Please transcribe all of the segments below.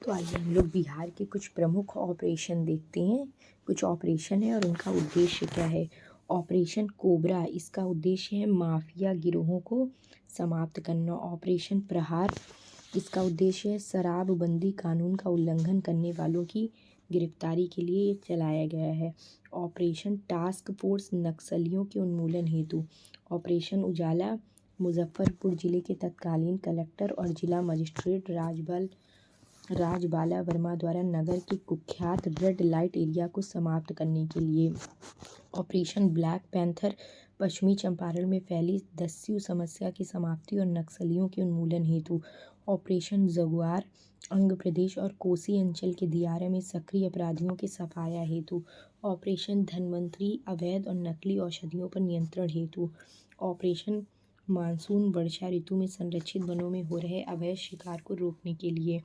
तो आइए हम लोग बिहार के कुछ प्रमुख ऑपरेशन देखते हैं। कुछ ऑपरेशन है और उनका उद्देश्य क्या है। ऑपरेशन कोबरा, इसका उद्देश्य है माफिया गिरोहों को समाप्त करना। ऑपरेशन प्रहार, इसका उद्देश्य है शराबबंदी कानून का उल्लंघन करने वालों की गिरफ्तारी के लिए ये चलाया गया है। ऑपरेशन टास्क फोर्स, नक्सलियों के उन्मूलन हेतु। ऑपरेशन उजाला, मुजफ्फरपुर जिले के तत्कालीन कलेक्टर और जिला मजिस्ट्रेट राजबाला वर्मा द्वारा नगर के कुख्यात रेड लाइट एरिया को समाप्त करने के लिए। ऑपरेशन ब्लैक पैंथर, पश्चिमी चंपारण में फैली दस्यु समस्या की समाप्ति और नक्सलियों के उन्मूलन हेतु। ऑपरेशन जगुआर, अंग प्रदेश और कोसी अंचल के दियारा में सक्रिय अपराधियों के सफाया हेतु। ऑपरेशन धनवंतरी, अवैध और नकली औषधियों पर नियंत्रण हेतु। ऑपरेशन मानसून, वर्षा ऋतु में संरक्षित वनों में हो रहे अवैध शिकार को रोकने के लिए।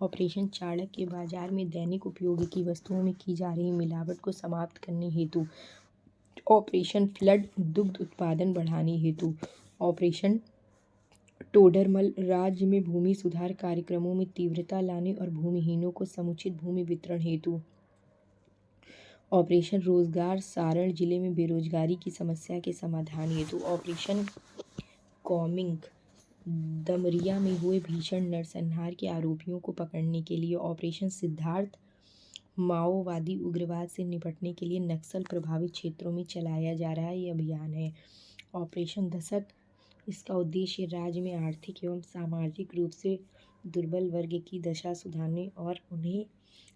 ऑपरेशन चाणक्य, बाजार में दैनिक उपयोग की वस्तुओं में की जा रही मिलावट को समाप्त करने हेतु। ऑपरेशन फ्लड, दुग्ध उत्पादन बढ़ाने हेतु। ऑपरेशन टोडरमल, राज्य में भूमि सुधार कार्यक्रमों में तीव्रता लाने और भूमिहीनों को समुचित भूमि वितरण हेतु। ऑपरेशन रोजगार, सारण जिले में बेरोजगारी की समस्या के समाधान हेतु। ऑपरेशन कॉमिंग, दमरिया में हुए भीषण नरसंहार के आरोपियों को पकड़ने के लिए। ऑपरेशन सिद्धार्थ, माओवादी उग्रवाद से निपटने के लिए नक्सल प्रभावित क्षेत्रों में चलाया जा रहा ये अभियान है। ऑपरेशन दशक, इसका उद्देश्य राज्य में आर्थिक एवं सामाजिक रूप से दुर्बल वर्ग की दशा सुधारने और उन्हें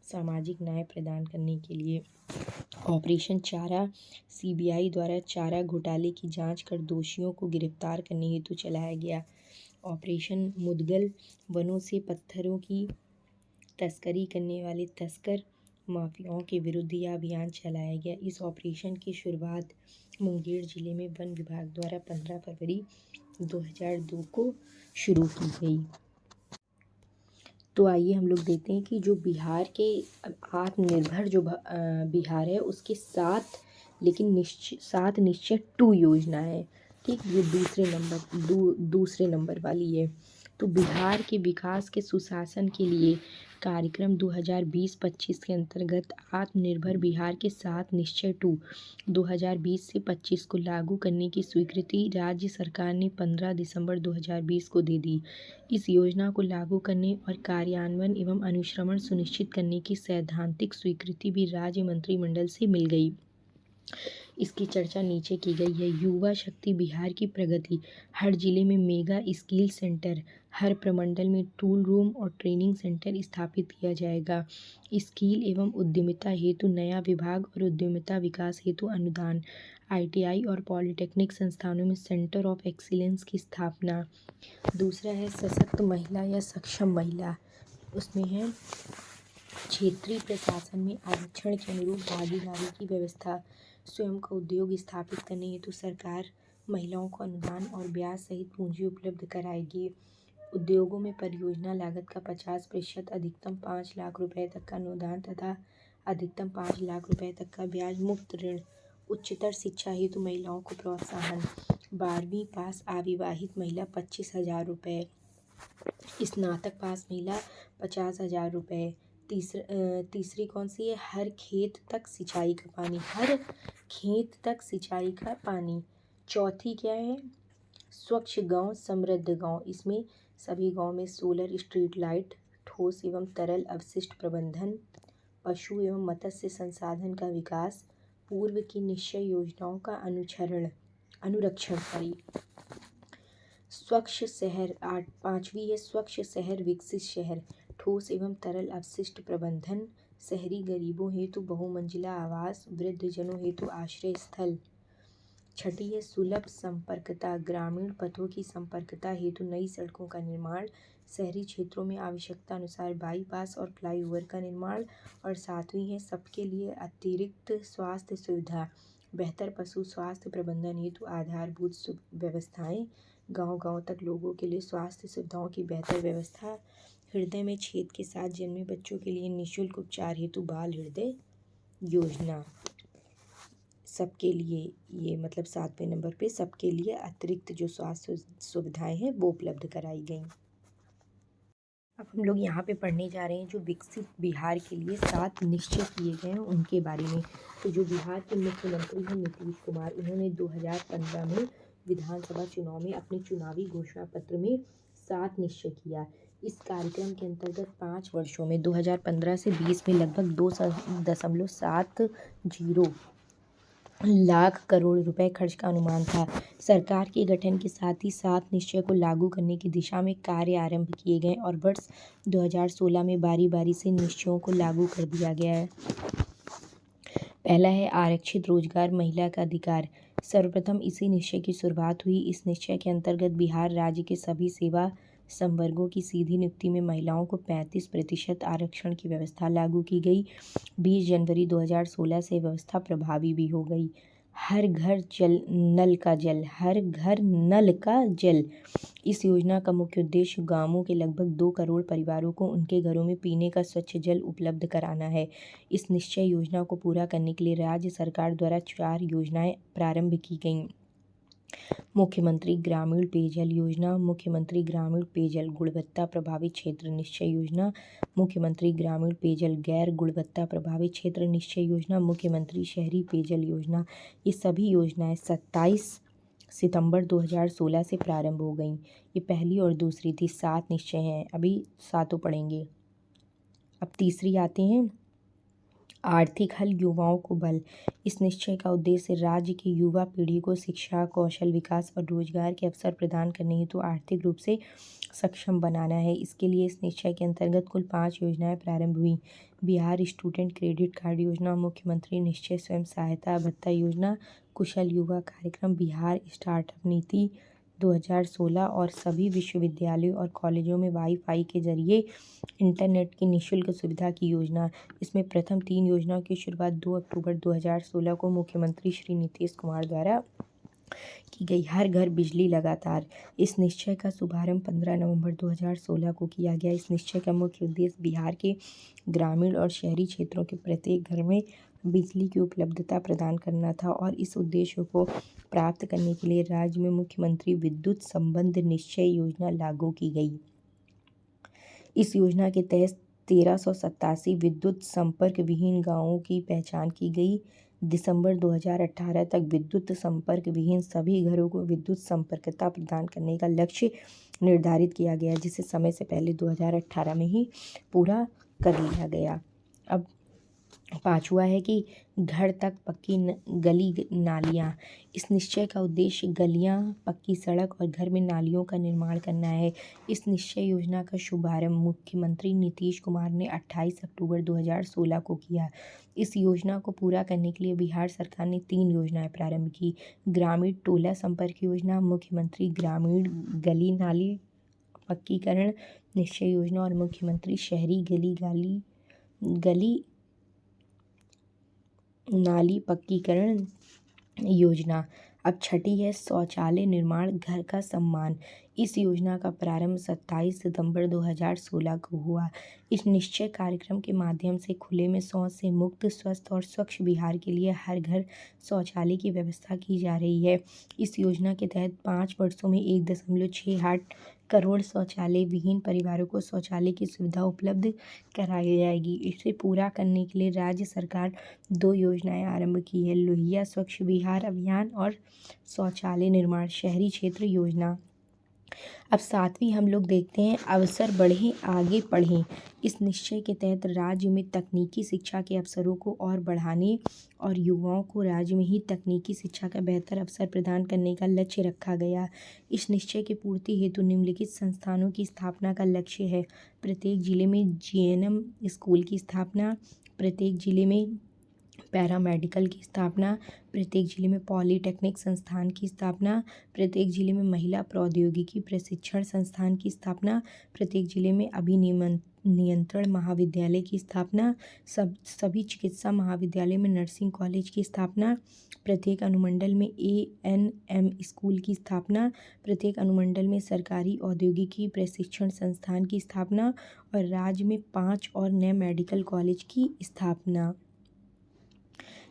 सामाजिक न्याय प्रदान करने के लिए। ऑपरेशन चारा, सीबीआई द्वारा चारा घोटाले की जांच कर दोषियों को गिरफ्तार करने हेतु चलाया गया। ऑपरेशन मुदगल, वनों से पत्थरों की तस्करी करने वाले तस्कर माफियाओं के विरुद्ध यह अभियान चलाया गया। इस ऑपरेशन की शुरुआत मुंगेर जिले में वन विभाग द्वारा 15 फरवरी 2002 को शुरू की गई। तो आइए हम लोग देखते हैं कि जो बिहार के आत्मनिर्भर जो बिहार है उसके सात निश्चय 2 योजना है। ठीक, ये दूसरे नंबर वाली है। तो बिहार के विकास के सुशासन के लिए कार्यक्रम 2020-25 के अंतर्गत आत्मनिर्भर बिहार के 7 निश्चय 2 2020 से 25 को लागू करने की स्वीकृति राज्य सरकार ने 15 दिसंबर 2020 को दे दी। इस योजना को लागू करने और कार्यान्वयन एवं अनुश्रवण सुनिश्चित करने की सैद्धांतिक स्वीकृति भी राज्य मंत्रिमंडल से मिल गई। इसकी चर्चा नीचे की गई है। युवा शक्ति बिहार की प्रगति, हर जिले में मेगा स्किल सेंटर, हर प्रमंडल में टूल रूम और ट्रेनिंग सेंटर स्थापित किया जाएगा। स्किल एवं उद्यमिता हेतु नया विभाग और उद्यमिता विकास हेतु अनुदान। आईटीआई और पॉलिटेक्निक संस्थानों में सेंटर ऑफ एक्सीलेंस की स्थापना। दूसरा है सशक्त महिला या सक्षम महिला, उसमें है क्षेत्रीय प्रशासन में आरक्षण के अनुरूप भागीदारी की व्यवस्था। स्वयं का उद्योग स्थापित करने हेतु सरकार महिलाओं को अनुदान और ब्याज सहित पूंजी उपलब्ध कराएगी। उद्योगों में परियोजना लागत का 50%, अधिकतम 5 लाख रुपए तक का अनुदान तथा अधिकतम 5 लाख रुपए तक का ब्याज मुक्त ऋण। उच्चतर शिक्षा हेतु महिलाओं को प्रोत्साहन। 12वीं पास अविवाहित महिला 25,000 रुपये, स्नातक पास महिला 50,000 रुपये। तीसरी कौन सी है, हर खेत तक सिंचाई का पानी, हर खेत तक सिंचाई का पानी। चौथी क्या है, स्वच्छ गांव समृद्ध गांव, इसमें सभी गांव में सोलर स्ट्रीट लाइट, ठोस एवं तरल अपशिष्ट प्रबंधन, पशु एवं मत्स्य संसाधन का विकास, पूर्व की निश्चय योजनाओं का अनुरक्षण। स्वच्छ शहर, 5वीं है स्वच्छ शहर विकसित शहर, ठोस एवं तरल अपशिष्ट प्रबंधन, शहरी गरीबों हेतु बहुमंजिला आवास, वृद्धजनों हेतु आश्रय स्थल। 6ठी है सुलभ संपर्कता, ग्रामीण पथों की संपर्कता हेतु नई सड़कों का निर्माण, शहरी क्षेत्रों में आवश्यकता अनुसार बाईपास और फ्लाईओवर का निर्माण। और 7वीं है सबके लिए अतिरिक्त स्वास्थ्य सुविधा, बेहतर पशु स्वास्थ्य प्रबंधन हेतु आधारभूत व्यवस्थाएं, गांव-गांव तक लोगों के लिए स्वास्थ्य सुविधाओं की बेहतर व्यवस्था। हृदय में छेद के साथ जन्मे बच्चों के लिए निःशुल्क उपचार हेतु बाल हृदय योजना। सबके लिए ये मतलब 7वें नंबर पे सबके लिए अतिरिक्त जो स्वास्थ्य सुविधाएं हैं वो उपलब्ध कराई गई। अब हम लोग यहाँ पे पढ़ने जा रहे हैं जो विकसित बिहार के लिए 7 निश्चय किए गए हैं उनके बारे में। तो जो बिहार के मुख्यमंत्री हैं नीतीश कुमार, उन्होंने 2015 में विधानसभा चुनाव में अपने चुनावी घोषणा पत्र में 7 निश्चय किया। इस कार्यक्रम के अंतर्गत 5 वर्षों में 2015 से 20 में लगभग 2.70 लाख करोड़ रुपए खर्च का अनुमान था। सरकार के गठन के साथ ही 7 निश्चय को लागू करने की दिशा में कार्य आरंभ किए गए और वर्ष 2016 में बारी बारी से निश्चयों को लागू कर दिया गया है। पहला है आरक्षित रोजगार, महिला का अधिकार। सर्वप्रथम इसी निश्चय की शुरुआत हुई। इस निश्चय के अंतर्गत बिहार राज्य के सभी सेवा संवर्गों की सीधी नियुक्ति में महिलाओं को 35% आरक्षण की व्यवस्था लागू की गई। 20 जनवरी 2016 से व्यवस्था प्रभावी भी हो गई। हर घर नल का जल। इस योजना का मुख्य उद्देश्य गांवों के लगभग 2 करोड़ परिवारों को उनके घरों में पीने का स्वच्छ जल उपलब्ध कराना है। इस निश्चय योजना को पूरा करने के लिए राज्य सरकार द्वारा 4 योजनाएं प्रारंभ की गईं। मुख्यमंत्री ग्रामीण पेयजल योजना, मुख्यमंत्री ग्रामीण पेयजल गुणवत्ता प्रभावित क्षेत्र निश्चय योजना, मुख्यमंत्री ग्रामीण पेयजल गैर गुणवत्ता प्रभावित क्षेत्र निश्चय योजना, मुख्यमंत्री शहरी पेयजल योजना। ये सभी योजनाएं 27 सितंबर 2016 से प्रारंभ हो गईं। ये पहली और दूसरी थी। 7 निश्चय हैं, अभी 7 पढ़ेंगे। अब तीसरी आते हैं आर्थिक हल, युवाओं को बल। इस निश्चय का उद्देश्य राज्य की युवा पीढ़ी को शिक्षा, कौशल विकास और रोजगार के अवसर प्रदान करने हेतु आर्थिक रूप से सक्षम बनाना है। इसके लिए इस निश्चय के अंतर्गत कुल 5 योजनाएं प्रारंभ हुई। बिहार स्टूडेंट क्रेडिट कार्ड योजना, मुख्यमंत्री निश्चय स्वयं सहायता भत्ता योजना, कुशल युवा कार्यक्रम, बिहार स्टार्टअप नीति 2016 और सभी विश्वविद्यालयों और कॉलेजों में वाईफाई के जरिए इंटरनेट की निःशुल्क सुविधा की योजना। इसमें प्रथम 3 योजनाओं की शुरुआत 2 अक्टूबर 2016 को मुख्यमंत्री श्री नीतीश कुमार द्वारा की गई। हर घर बिजली लगातार। इस निश्चय का शुभारंभ 15 नवंबर 2016 को किया गया। इस निश्चय का मुख्य उद्देश्य बिहार के ग्रामीण और शहरी क्षेत्रों के प्रत्येक घर में बिजली की उपलब्धता प्रदान करना था और इस उद्देश्य को प्राप्त करने के लिए राज्य में मुख्यमंत्री विद्युत संबंध निश्चय योजना लागू की गई। इस योजना के तहत 1387 विद्युत संपर्क विहीन गांवों की पहचान की गई। दिसंबर 2018 तक विद्युत संपर्क विहीन सभी घरों को विद्युत संपर्कता प्रदान करने का लक्ष्य निर्धारित किया गया, जिसे समय से पहले 2018 में ही पूरा कर लिया गया। अब 5वां है कि घर तक पक्की गली नालियाँ। इस निश्चय का उद्देश्य गलियाँ, पक्की सड़क और घर में नालियों का निर्माण करना है। इस निश्चय योजना का शुभारंभ मुख्यमंत्री नीतीश कुमार ने 28 अक्टूबर 2016 को किया। इस योजना को पूरा करने के लिए बिहार सरकार ने 3 योजनाएं प्रारंभ की। ग्रामीण टोला संपर्क योजना, मुख्यमंत्री ग्रामीण गली नाली पक्कीकरण निश्चय योजना और मुख्यमंत्री शहरी गली नाली पक्कीकरण योजना। अब 6ठी है शौचालय निर्माण, घर का सम्मान। इस योजना का प्रारंभ 27 सितंबर 2016 को हुआ। इस निश्चय कार्यक्रम के माध्यम से खुले में शौच से मुक्त, स्वस्थ और स्वच्छ बिहार के लिए हर घर शौचालय की व्यवस्था की जा रही है। इस योजना के तहत 5 वर्षों में 1.68 करोड़ शौचालय विहीन परिवारों को शौचालय की सुविधा उपलब्ध कराई जाएगी। इसे पूरा करने के लिए राज्य सरकार 2 योजनाएं आरंभ की है, लोहिया स्वच्छ बिहार अभियान और शौचालय निर्माण शहरी क्षेत्र योजना। अब 7वीं हम लोग देखते हैं अवसर बढ़ें आगे पढ़ें। इस निश्चय के तहत राज्य में तकनीकी शिक्षा के अवसरों को और बढ़ाने और युवाओं को राज्य में ही तकनीकी शिक्षा का बेहतर अवसर प्रदान करने का लक्ष्य रखा गया। इस निश्चय की पूर्ति हेतु निम्नलिखित संस्थानों की स्थापना का लक्ष्य है। प्रत्येक जिले में जीएनएम स्कूल की स्थापना, प्रत्येक जिले में पैरामेडिकल की स्थापना, प्रत्येक जिले में पॉलीटेक्निक संस्थान की स्थापना, प्रत्येक जिले में महिला प्रौद्योगिकी प्रशिक्षण संस्थान की स्थापना, प्रत्येक जिले में नियंत्रण महाविद्यालय की स्थापना, सभी चिकित्सा महाविद्यालय में नर्सिंग कॉलेज की स्थापना, प्रत्येक अनुमंडल में एएनएम स्कूल की स्थापना, प्रत्येक अनुमंडल में सरकारी औद्योगिकी प्रशिक्षण संस्थान की स्थापना और राज्य में 5 और नए मेडिकल कॉलेज की स्थापना।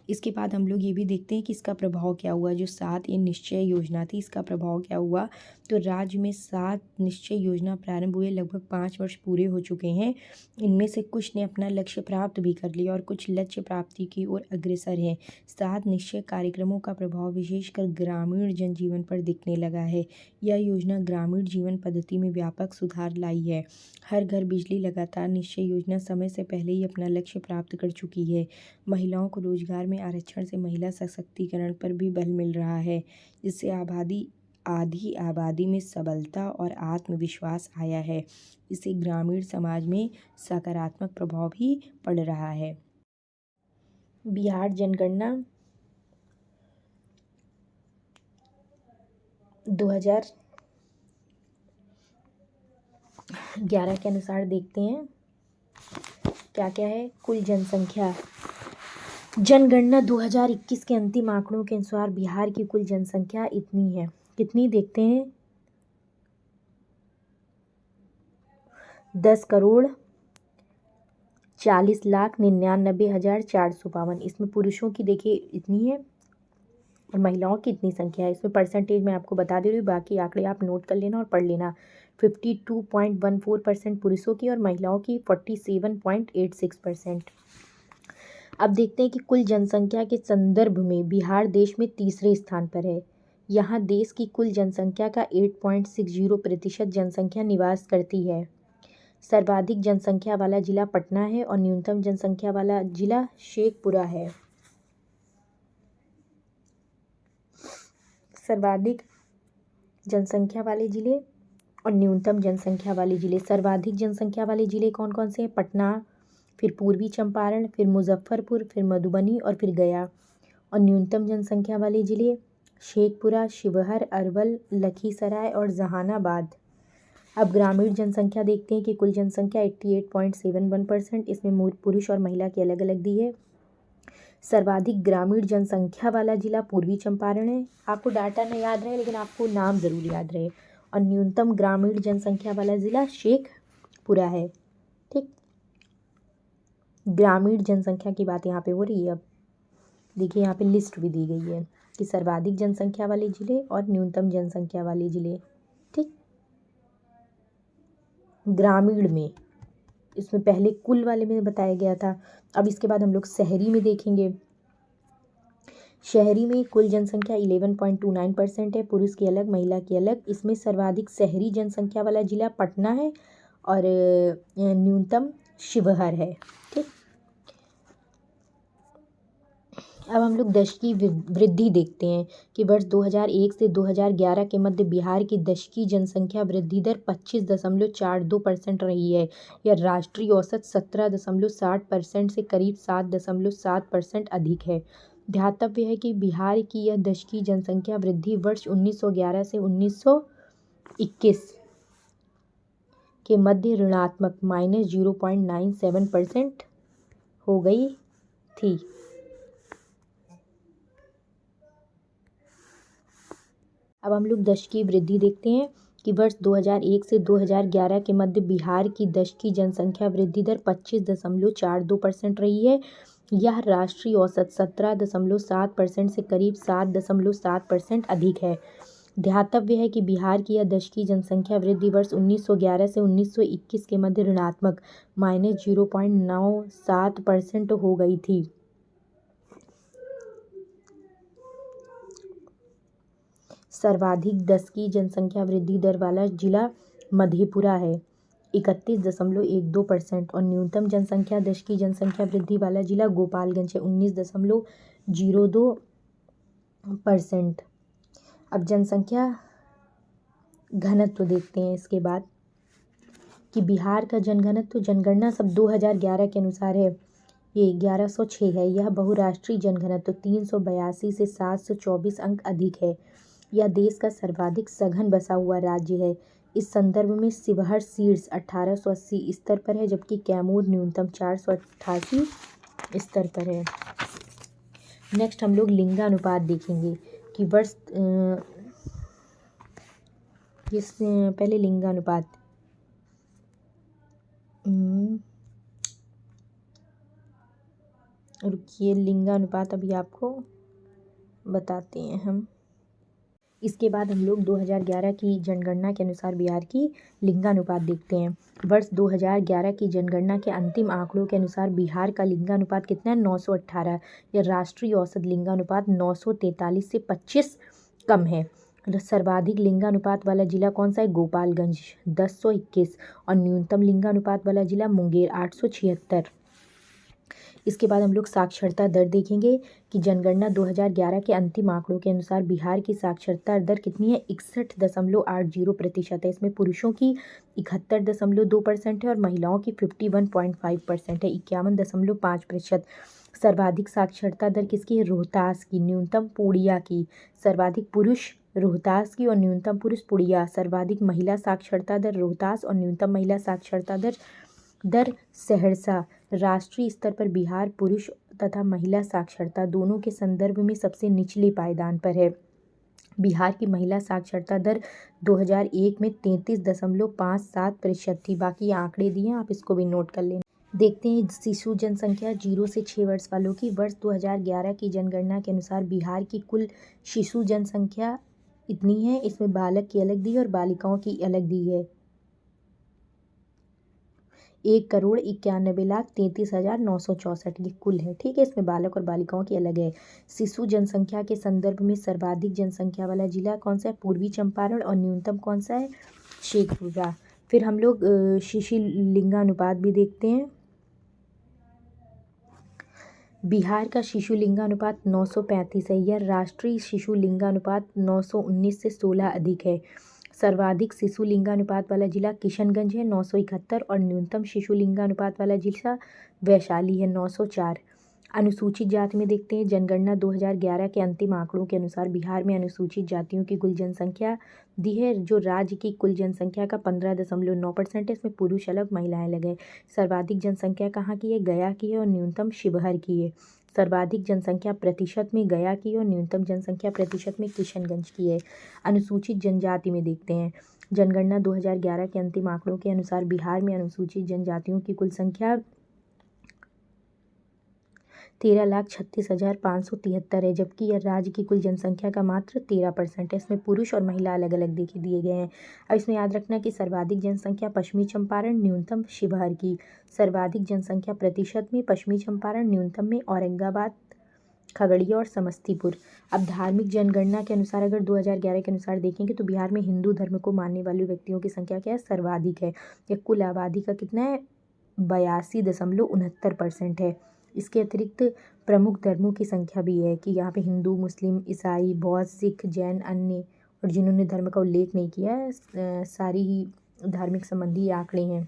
इसके बाद हम लोग ये भी देखते हैं कि इसका प्रभाव क्या हुआ। जो 7 ये निश्चय योजना थी, इसका प्रभाव क्या हुआ। तो राज्य में 7 निश्चय योजना प्रारंभ हुए, लगभग 5 वर्ष पूरे हो चुके हैं। इनमें से कुछ ने अपना लक्ष्य प्राप्त भी कर लिया और कुछ लक्ष्य प्राप्ति की ओर अग्रसर हैं। 7 निश्चय कार्यक्रमों का प्रभाव विशेषकर ग्रामीण जनजीवन पर दिखने लगा है। यह योजना ग्रामीण जीवन पद्धति में व्यापक सुधार लाई है। हर घर बिजली लगातार निश्चय योजना समय से पहले ही अपना लक्ष्य प्राप्त कर चुकी है। महिलाओं को रोजगार में आरक्षण से महिला सशक्तिकरण पर भी बल मिल रहा है, जिससे आधी आबादी में सबलता और आत्मविश्वास आया है। इससे ग्रामीण समाज में सकारात्मक प्रभाव भी पड़ रहा है। बिहार जनगणना 2011 के अनुसार देखते हैं क्या क्या है। कुल जनसंख्या, जनगणना 2021 के अंतिम आंकड़ों के अनुसार बिहार की कुल जनसंख्या इतनी है। कितनी देखते हैं? 10,40,99,452। इसमें पुरुषों की देखिए इतनी है और महिलाओं की इतनी संख्या है। इसमें परसेंटेज मैं आपको बता दे रही हूँ, बाकी आंकड़े आप नोट कर लेना और पढ़ लेना। 52.14% पुरुषों की और महिलाओं की 47.86%। अब देखते हैं कि कुल जनसंख्या के संदर्भ में बिहार देश में तीसरे स्थान पर है। यहाँ देश की कुल जनसंख्या का 8.60% जनसंख्या निवास करती है। सर्वाधिक जनसंख्या वाला जिला पटना है और न्यूनतम जनसंख्या वाला जिला शेखपुरा है। सर्वाधिक जनसंख्या वाले जिले और न्यूनतम जनसंख्या वाले जिले। सर्वाधिक जनसंख्या वाले जिले कौन कौन से हैं? पटना, फिर पूर्वी चंपारण, फिर मुजफ्फरपुर, फिर मधुबनी और फिर गया। और न्यूनतम जनसंख्या वाले जिले शेखपुरा, शिवहर, अरवल, लखीसराय और जहानाबाद। अब ग्रामीण जनसंख्या देखते हैं कि कुल जनसंख्या 88.71%। इसमें पुरुष और महिला की अलग अलग दी है। सर्वाधिक ग्रामीण जनसंख्या वाला जिला पूर्वी चंपारण है। आपको डाटा नहीं याद रहे लेकिन आपको नाम जरूर याद रहे। और न्यूनतम ग्रामीण जनसंख्या वाला जिला शेखपुरा है। ठीक, ग्रामीण जनसंख्या की बात यहाँ पे हो रही है। अब देखिए यहाँ पे लिस्ट भी दी गई है कि सर्वाधिक जनसंख्या वाले जिले और न्यूनतम जनसंख्या वाले जिले। ठीक, ग्रामीण में इसमें पहले कुल वाले में बताया गया था। अब इसके बाद हम लोग शहरी में देखेंगे। शहरी में कुल जनसंख्या 11.29% है, पुरुष की अलग महिला की अलग। इसमें सर्वाधिक शहरी जनसंख्या वाला जिला पटना है और न्यूनतम शिवहर है। ठीक, अब हम लोग दशकीय वृद्धि देखते हैं कि वर्ष 2001 से 2011 के मध्य बिहार की दशकीय जनसंख्या वृद्धि दर 25.42% रही है। यह राष्ट्रीय औसत 17.60% से करीब 7.7% अधिक है। ध्यातव्य है कि बिहार की यह दशकीय जनसंख्या वृद्धि वर्ष 1911 से 1921 के मध्य ऋणात्मक -0.97% हो गई थी। अब हम लोग दशकीय वृद्धि देखते हैं कि वर्ष 2001 से 2011 के मध्य बिहार की दशकीय जनसंख्या वृद्धि दर 25.42% रही है। यह राष्ट्रीय औसत 17.7% से करीब 7.7% अधिक है। ध्यातव्य है कि बिहार की यह दशकीय जनसंख्या वृद्धि वर्ष 1911 से 1921 के मध्य ऋणात्मक -0.97% हो गई थी। सर्वाधिक दशकीय जनसंख्या वृद्धि दर वाला जिला मधेपुरा है 31.12% और न्यूनतम जनसंख्या दशकीय जनसंख्या वृद्धि वाला जिला गोपालगंज है 19.02%। अब जनसंख्या घनत्व देखते हैं इसके बाद कि बिहार का जनघनत्व जनगणना सब 2011 के अनुसार है, ये 1106 है। यह बहुराष्ट्रीय जनघनत्व 382 से 724 अंक अधिक है। यह देश का सर्वाधिक सघन बसा हुआ राज्य है। इस संदर्भ में शिवहर शीर्ष 1880 स्तर पर है, जबकि कैमूर न्यूनतम 488 स्तर पर है। नेक्स्ट हम लोग लिंगानुपात देखेंगे कि वर्ष पहले लिंगानुपात रुकिए, लिंगानुपात अभी आपको बताते हैं हम। इसके बाद हम लोग 2011 की जनगणना के अनुसार बिहार की लिंगानुपात देखते हैं। वर्ष 2011 की जनगणना के अंतिम आंकड़ों के अनुसार बिहार का लिंगानुपात कितना है? 918। या राष्ट्रीय औसत लिंगानुपात 943 से 25 कम है। सर्वाधिक लिंगानुपात वाला जिला कौन सा है? गोपालगंज 1021 और न्यूनतम लिंगानुपात वाला जिला मुंगेर 876। इसके बाद हम लोग साक्षरता दर देखेंगे कि जनगणना 2011 के अंतिम आंकड़ों के अनुसार बिहार की साक्षरता दर कितनी है? 61.80% है। इसमें पुरुषों की 71.2% है और महिलाओं की 51.5% है, 51.5%। सर्वाधिक साक्षरता दर किसकी है? रोहतास की, न्यूनतम पूर्णिया की। सर्वाधिक पुरुष रोहतास की और न्यूनतम पुरुष पूर्णिया। सर्वाधिक महिला साक्षरता दर रोहतास और न्यूनतम महिला साक्षरता दर सहरसा। राष्ट्रीय स्तर पर बिहार पुरुष तथा महिला साक्षरता दोनों के संदर्भ में सबसे निचले पायदान पर है। बिहार की महिला साक्षरता दर 2001 में 33.57% थी। बाकी आंकड़े दिए हैं, आप इसको भी नोट कर लेना। देखते हैं शिशु जनसंख्या 0 से 6 वर्ष वालों की। वर्ष 2011 की जनगणना के अनुसार बिहार की कुल शिशु जनसंख्या इतनी है। इसमें बालक की अलग दी है और बालिकाओं की अलग दी है। 1,91,33,964 ये कुल है। ठीक है, इसमें बालक और बालिकाओं की अलग है। शिशु जनसंख्या के संदर्भ में सर्वाधिक जनसंख्या वाला जिला कौन सा है? पूर्वी चंपारण और न्यूनतम कौन सा है? शेखपुरा। फिर हम लोग शिशु लिंगानुपात भी देखते हैं। बिहार का शिशु लिंगानुपात 935 है। यह राष्ट्रीय शिशु लिंगानुपात 919 से 16 अधिक है। सर्वाधिक शिशु लिंगानुपात वाला जिला किशनगंज है 971 और न्यूनतम शिशु लिंगानुपात वाला जिला वैशाली है 904। अनुसूचित जाति में देखते हैं। जनगणना 2011 के अंतिम आंकड़ों के अनुसार बिहार में अनुसूचित जातियों की कुल जनसंख्या दी है, जो राज्य की कुल जनसंख्या का 15.9% है। इसमें पुरुष अलग महिलाएं अलग है। सर्वाधिक जनसंख्या कहाँ की है? गया की है और न्यूनतम शिवहर की है। सर्वाधिक जनसंख्या प्रतिशत में गया की है और न्यूनतम जनसंख्या प्रतिशत में किशनगंज की है। अनुसूचित जनजाति में देखते हैं। जनगणना 2011 के अंतिम आंकड़ों के अनुसार बिहार में अनुसूचित जनजातियों की कुल संख्या 13,36,573 है, जबकि यह राज्य की कुल जनसंख्या का मात्र 13% है। इसमें पुरुष और महिला अलग अलग दिए गए हैं। अब इसमें याद रखना कि सर्वाधिक जनसंख्या पश्चिमी चंपारण, न्यूनतम शिवहर की। सर्वाधिक जनसंख्या प्रतिशत में पश्चिमी चंपारण, न्यूनतम में औरंगाबाद, खगड़िया और समस्तीपुर। अब धार्मिक जनगणना के अनुसार अगर 2011 के अनुसार देखेंगे तो बिहार में हिंदू धर्म को मानने वाले व्यक्तियों की संख्या क्या है? सर्वाधिक है। यह कुल आबादी का कितना है? 82.69% है। इसके अतिरिक्त प्रमुख धर्मों की संख्या भी है कि यहाँ पे हिंदू, मुस्लिम, ईसाई, बौद्ध, सिख, जैन, अन्य और जिन्होंने धर्म का उल्लेख नहीं किया है, सारी ही धार्मिक संबंधी आंकड़े हैं।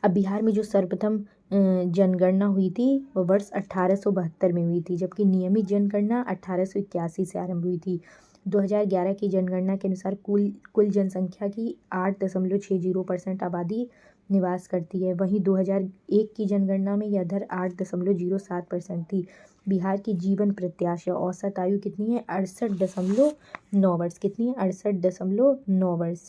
अब बिहार में जो सर्वप्रथम जनगणना हुई थी वो वर्ष 1872 में हुई थी, जबकि नियमित जनगणना 1881 से आरंभ हुई थी। 2011 की जनगणना के अनुसार कुल जनसंख्या की 8.60% आबादी निवास करती है। वहीं 2001 की जनगणना में यह दर 8.07% थी। बिहार की जीवन प्रत्याशा औसत आयु कितनी है? 68.9 वर्ष। कितनी है? 68.9 वर्ष।